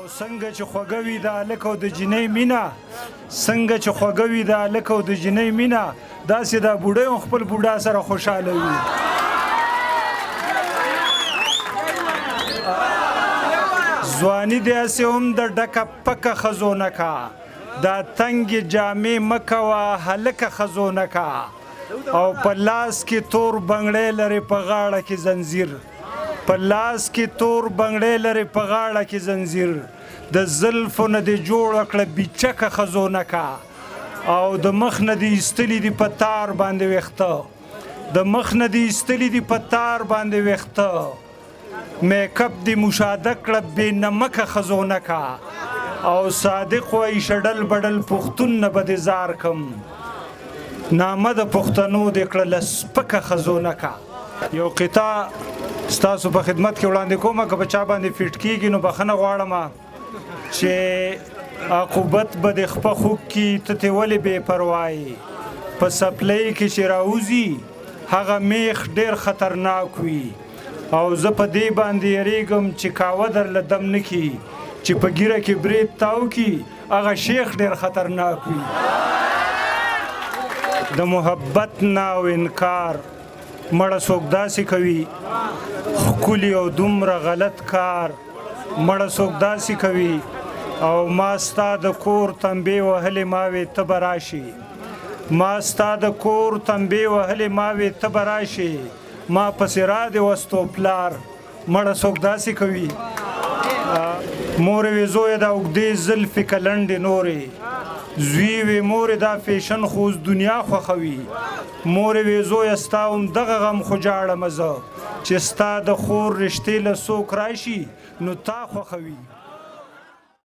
او څنګه چې خوږه وي د هلک او د جینۍ مینه څنګه چې خوږه وي د هلک او د جینۍ مینه داسې دا بوډۍ هم خپل بوډا سره خوشحاله وي ځواني دې هسې هم د ډکه پکه ښځو نه کا دا تنګې جامې مه کوه هلکه ښځو نه کا او په لاس کې تور بنګړی لري په غاړه کې زنځیر په لاس کې تور بنګړی لري په غاړه کې زنځیر د زلفو نه دې جوړه کړه بیچکه ښځو نه کا او د مخ نه دې ایستلي دي په تار باندې ویښته د مخ نه دې ایستلي دي په تار باندې ویښته میکپ دې مشاهده کړه بې نمکه ښځو نه کا او صادق وایي شډل بډل پښتون نه به دې زار کم نامه د پښتنو دې کړله سپکه ښځو نه کا یو قطعه ستاسو په خدمت کې وړاندې کومه که په چا باندې فټ کېږي نو بخښنه غواړم چې عاقبت به دې خپه خوږ کي ته ترې ولې بې پروایې په سپلۍ کې چې راوځي هغه میخ ډېر خطرناک وي او زه په دې باندې یریږم چې کاوه درله دم نه کي چې په ګیره کې برید تاو کي هغه شیخ ډېر خطرناک وي د محبت نه او انکار مړه څوک داسې کوي ښکلي او دومره غلط کار مړه څوک داسې کوي او ما ستا د کور تنبې وهلې ما وې ته به راشي ما ستا د کور تنبې وهلې ما وې ته به راشي ما پسې را دې وستو پلار مړه څوک داسې کوي مورې وې زویه دا اوږدې زلفې که لنډې نورې زوی وې مورې دا فیشن خو اوس دنیا خوښوي مورې وې زویه ستا هم دغه غم خو جاړمه زه چې ستا د خور رشتې له څوک راشي نو تا خوښوي